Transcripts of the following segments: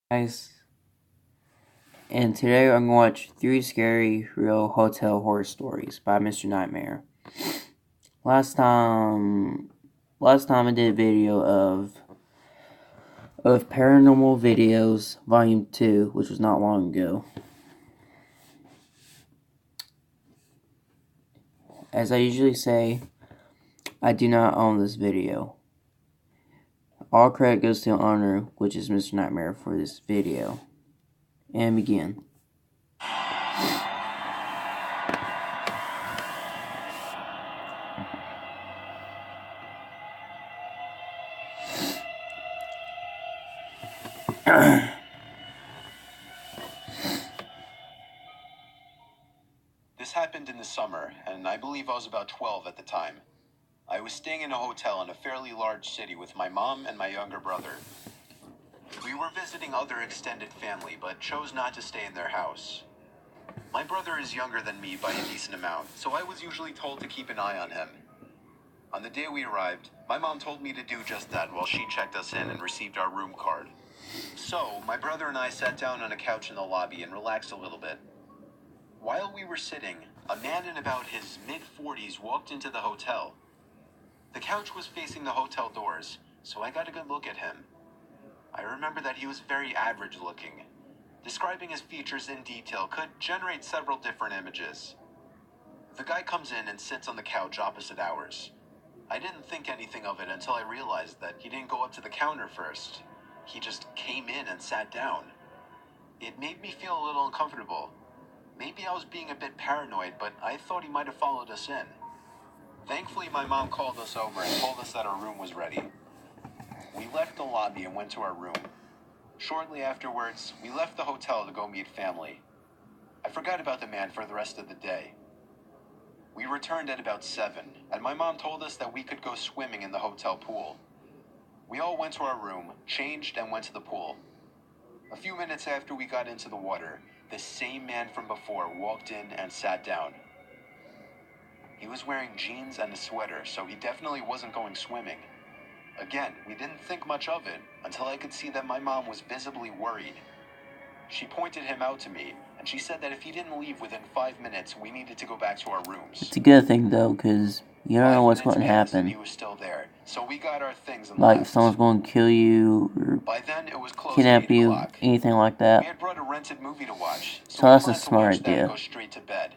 Guys, and today I'm going to watch 3 Scary Real Hotel Horror Stories by Mr. Nightmare. Last time I did a video of Paranormal Videos Volume 2, which was not long ago. As I usually say, I do not own this video. All credit goes to the owner, which is Mr. Nightmare, for this video. And begin. This happened in the summer, and I believe I was about 12 at the time. I was staying in a hotel in a fairly large city with my mom and my younger brother. We were visiting other extended family, but chose not to stay in their house. My brother is younger than me by a decent amount, so I was usually told to keep an eye on him. On the day we arrived, my mom told me to do just that while she checked us in and received our room card. So, my brother and I sat down on a couch in the lobby and relaxed a little bit. While we were sitting, a man in about his mid-40s walked into the hotel. The couch was facing the hotel doors, so I got a good look at him. I remember that he was very average looking. Describing his features in detail could generate several different images. The guy comes in and sits on the couch opposite ours. I didn't think anything of it until I realized that he didn't go up to the counter first. He just came in and sat down. It made me feel a little uncomfortable. Maybe I was being a bit paranoid, but I thought he might have followed us in. Thankfully, my mom called us over and told us that our room was ready. We left the lobby and went to our room. Shortly afterwards, we left the hotel to go meet family. I forgot about the man for the rest of the day. We returned at about 7, and my mom told us that we could go swimming in the hotel pool. We all went to our room, changed, and went to the pool. A few minutes after we got into the water, the same man from before walked in and sat down. He was wearing jeans and a sweater, so he definitely wasn't going swimming. Again, we didn't think much of it until I could see that my mom was visibly worried. She pointed him out to me, and she said that if he didn't leave within 5 minutes, we needed to go back to our rooms. It's a good thing, though, because you don't know what's going to happen. He was still there, so we got our things and Like, left. if someone's going to kill you, or By then, it was close kidnap to 8 you, o'clock. anything like We that. had brought a rented movie to watch, So we that's a planned to smart watch that and idea. go straight to bed.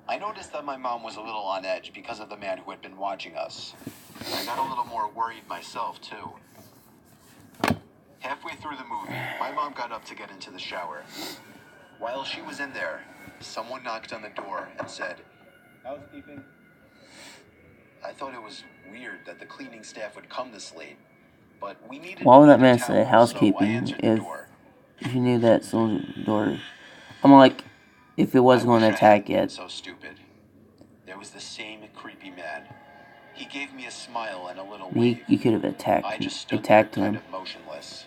I noticed that my mom was a little on edge because of the man who had been watching us. I got a little more worried myself, too. Halfway through the movie, my mom got up to get into the shower. While she was in there, someone knocked on the door and said, "Housekeeping." I thought it was weird that the cleaning staff would come this late, but we needed Why would that paper man say towels, housekeeping so I answered the if door. you knew that someone's door? I'm like, if it was going to attack I hadn't been it. so stupid. There was the same creepy man. He gave me a smile and a little wave. You could have attacked I him, just stood there kind him of motionless.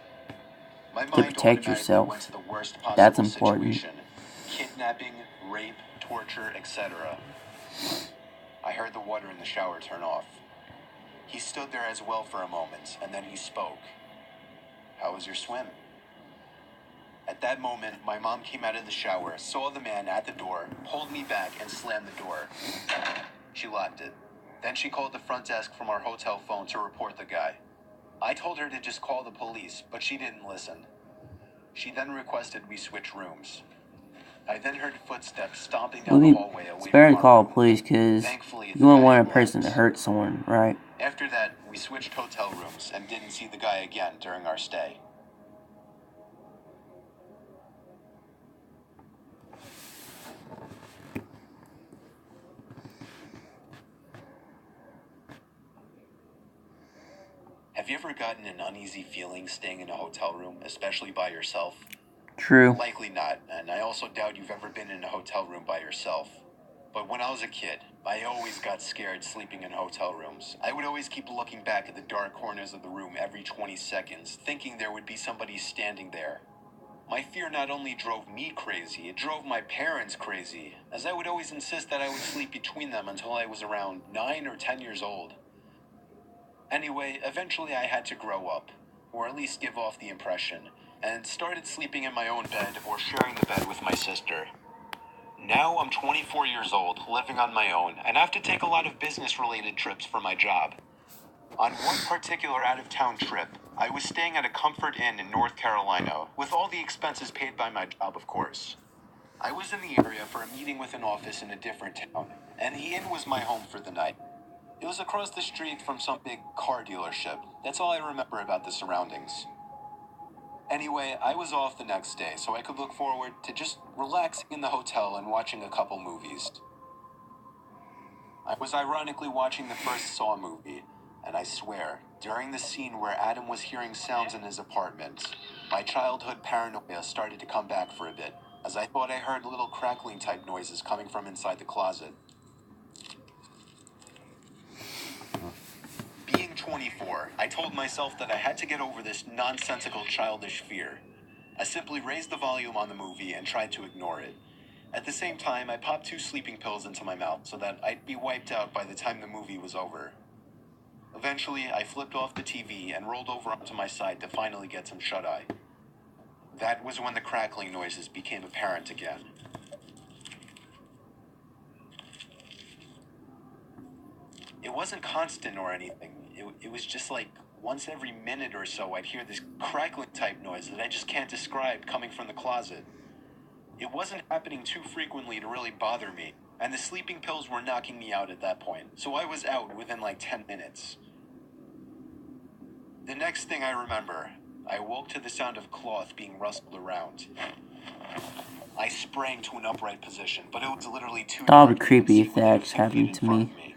My to mind protect automatically yourself. went to the worst possible That's important. situation. Kidnapping, rape, torture, etc. I heard the water in the shower turn off. He stood there as well for a moment, and then he spoke. "How was your swim?" At that moment, my mom came out of the shower, saw the man at the door, pulled me back, and slammed the door. She locked it. Then she called the front desk from our hotel phone to report the guy. I told her to just call the police, but she didn't listen. She then requested we switch rooms. I then heard footsteps stomping down the hallway away It's better from to our call room. police because Thankfully, you wouldn't the want a guy person to worked. hurt someone, right? After that, we switched hotel rooms and didn't see the guy again during our stay. Have you ever gotten an uneasy feeling staying in a hotel room, especially by yourself? True. Likely not, and I also doubt you've ever been in a hotel room by yourself. But when I was a kid, I always got scared sleeping in hotel rooms. I would always keep looking back at the dark corners of the room every 20 seconds, thinking there would be somebody standing there. My fear not only drove me crazy, it drove my parents crazy, as I would always insist that I would sleep between them until I was around 9 or 10 years old. Anyway, eventually I had to grow up, or at least give off the impression, and started sleeping in my own bed or sharing the bed with my sister. Now I'm 24 years old, living on my own, and I have to take a lot of business-related trips for my job. On one particular out-of-town trip, I was staying at a Comfort Inn in North Carolina, with all the expenses paid by my job, of course. I was in the area for a meeting with an office in a different town, and the inn was my home for the night. It was across the street from some big car dealership. That's all I remember about the surroundings. Anyway, I was off the next day, so I could look forward to just relaxing in the hotel and watching a couple movies. I was ironically watching the first Saw movie, and I swear, during the scene where Adam was hearing sounds in his apartment, my childhood paranoia started to come back for a bit, as I thought I heard little crackling type noises coming from inside the closet. Being 24, I told myself that I had to get over this nonsensical childish fear. I simply raised the volume on the movie and tried to ignore it. At the same time, I popped 2 sleeping pills into my mouth so that I'd be wiped out by the time the movie was over. Eventually, I flipped off the TV and rolled over onto my side to finally get some shut-eye. That was when the crackling noises became apparent again. It wasn't constant or anything. It was just like once every minute or so I'd hear this crackling type noise that I just can't describe coming from the closet. It wasn't happening too frequently to really bother me, and the sleeping pills were knocking me out at that point, so I was out within like 10 minutes. The next thing I remember, I woke to the sound of cloth being rustled around. I sprang to an upright position, but it was literally too That would dark be to even creepy see if what that the actually thing happened in to front me. of me.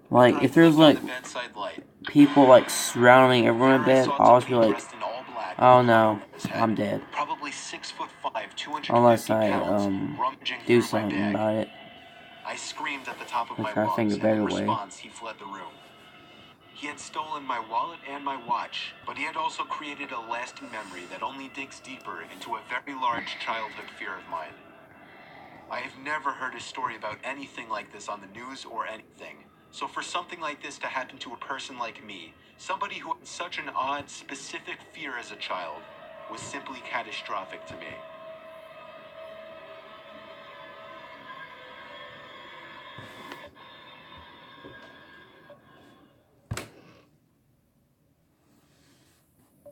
Like, I if there's flipped on like the bedside light. people like surrounding everyone in There I bed, saw I'll always be Tony like, dressed in all black oh with a hood no, over his head. I'm dead. Probably 6'5", 250 Unless I pounds, rummaging do through my something bag. about it. I screamed at the top of Or my try to think lungs, of a and in better way. response, he fled the room. He had stolen my wallet and my watch, but he had also created a lasting memory that only digs deeper into a very large childhood fear of mine. I have never heard a story about anything like this on the news or anything. So for something like this to happen to a person like me, somebody who had such an odd, specific fear as a child, was simply catastrophic to me.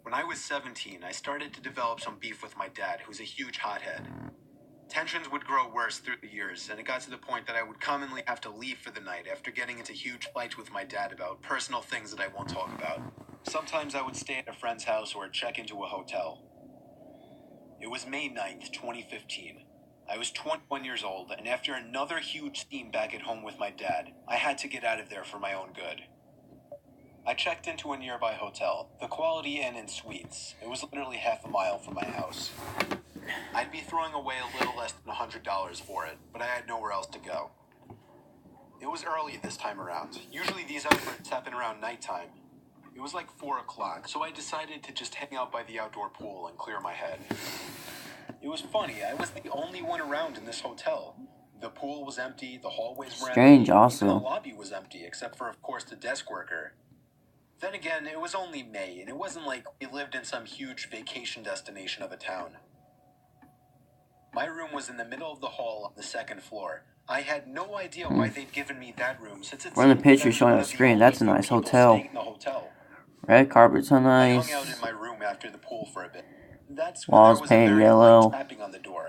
When I was 17, I started to develop some beef with my dad, who's a huge hothead. Tensions would grow worse through the years, and it got to the point that I would commonly have to leave for the night after getting into huge fights with my dad about personal things that I won't talk about. Sometimes I would stay at a friend's house or check into a hotel. It was May 9th, 2015. I was 21 years old, and after another huge scene back at home with my dad, I had to get out of there for my own good. I checked into a nearby hotel, the Quality Inn and Suites. It was literally half a mile from my house. I'd be throwing away a little less than $100 for it, but I had nowhere else to go. It was early this time around. Usually these outbreaks happen around nighttime. It was like 4 o'clock, so I decided to just hang out by the outdoor pool and clear my head. It was funny, I was the only one around in this hotel. The pool was empty, the hallways were Strange, empty, also. even the lobby was empty, except for, of course, the desk worker. Then again, it was only May, and it wasn't like we lived in some huge vacation destination of a town. My room was in the middle of the hall on the 2nd floor. I had no idea why they'd given me that room, since it's We're in the picture showing on the screen. That's a nice hotel. Red carpet's so nice. I hung out in my room after the pool for a bit. That's when Walls there was a painted very yellow. light tapping on the door.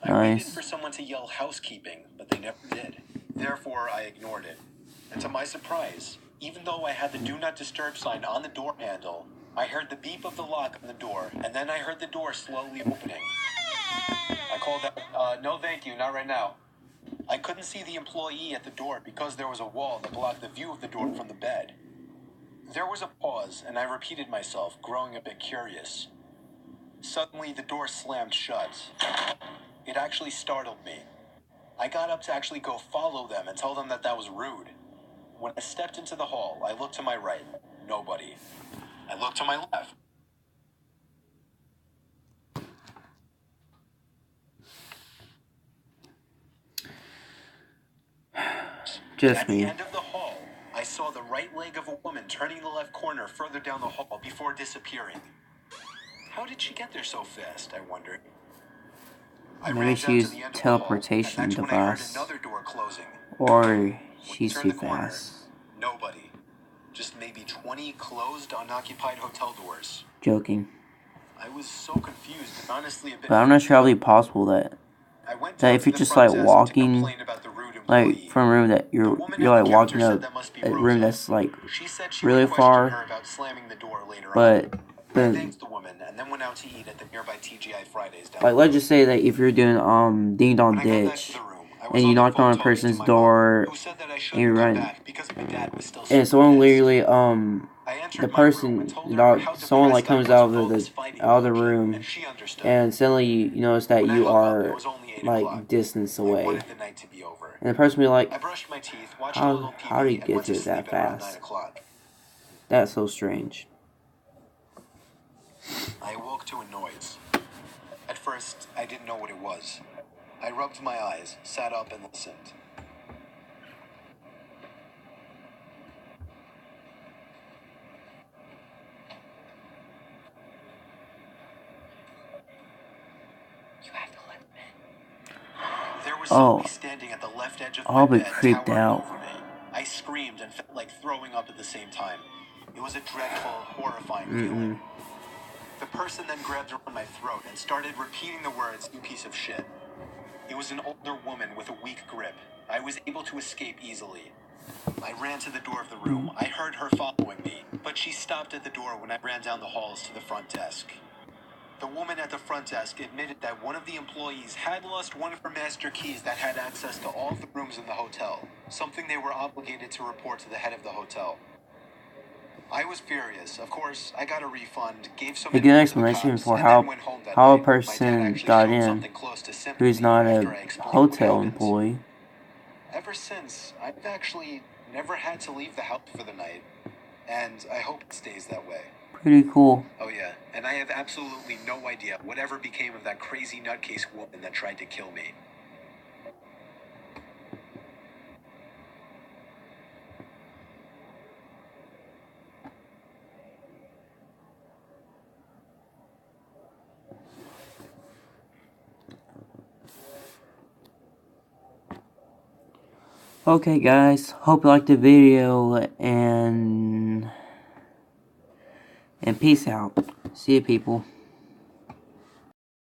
I waited Nice. for someone to yell housekeeping, but they never did. Therefore, I ignored it. And to my surprise, even though I had the do not disturb sign on the door handle, I heard the beep of the lock on the door, and then I heard the door slowly opening. I called out, no thank you, not right now. I couldn't see the employee at the door because there was a wall that blocked the view of the door from the bed. There was a pause, and I repeated myself, growing a bit curious. Suddenly, the door slammed shut. It actually startled me. I got up to actually go follow them and tell them that that was rude. When I stepped into the hall, I looked to my right. Nobody. I looked to my left. Just At me. the end of the hall, I saw the right leg of a woman turning the left corner further down the hall before disappearing. How did she get there so fast, I wondered. I Maybe ran she down to used the end of the hall, teleportation and that's when I heard device. another door closing. Or When she's I too turned the corner, fast. nobody. Just maybe 20 closed, unoccupied hotel doors. Joking. I was so confused and honestly a bit But I'm not freaked sure how out. it'd be possible that I went that down if to you're the just front like desk to walking complain about the rude employee. like from a room that The you're woman like at the walking counter said up that must be a room Rosa. that's like She said she really would question far, her about slamming the door later but on. I then thanked the woman and then went out to eat at the nearby TGI Fridays down like the let's road. just say that if you're doing ding dong When I got back to ditch the room, I was and you on the knocked phone on a talking to person's my door mom, who said that I and shouldn't you come run back because my dad was still and super someone pissed. literally I the entered my room and person told the her dog how someone like depressed I comes was out with all of this the fighting out of the going on, room and she understood. and suddenly you notice that When I you hung up, it are was only 8 like o'clock. distance I away wanted the night to be over. and the person will be I like, brushed my teeth, watched a little how did he TV, and get went to to it that sleep at around 9 fast? o'clock. That's so strange. I awoke to a noise. At first, I didn't know what it was. I rubbed my eyes, sat up, and listened. You have to let me in. There was somebody standing at the left edge of my I'll be bed, creeped towering out. over me. I screamed and felt like throwing up at the same time. It was a dreadful, horrifying feeling. The person then grabbed around my throat and started repeating the words, "You piece of shit." It was an older woman with a weak grip. I was able to escape easily. I ran to the door of the room. I heard her following me, but she stopped at the door when I ran down the halls to the front desk. The woman at the front desk admitted that one of the employees had lost one of her master keys that had access to all the rooms in the hotel, something they were obligated to report to the head of the hotel. I was furious. Of course, I got a refund, gave some A good info to the explanation cops, for and then went home that how a night. My dad person actually got showed in something close to who's sympathy not a after I explained what hotel happened. employee. Ever since, I've actually never had to leave the house for the night, and I hope it stays that way. Pretty cool. Oh yeah, and I have absolutely no idea whatever became of that crazy nutcase woman that tried to kill me. Okay guys, hope you liked the video and peace out. See you people.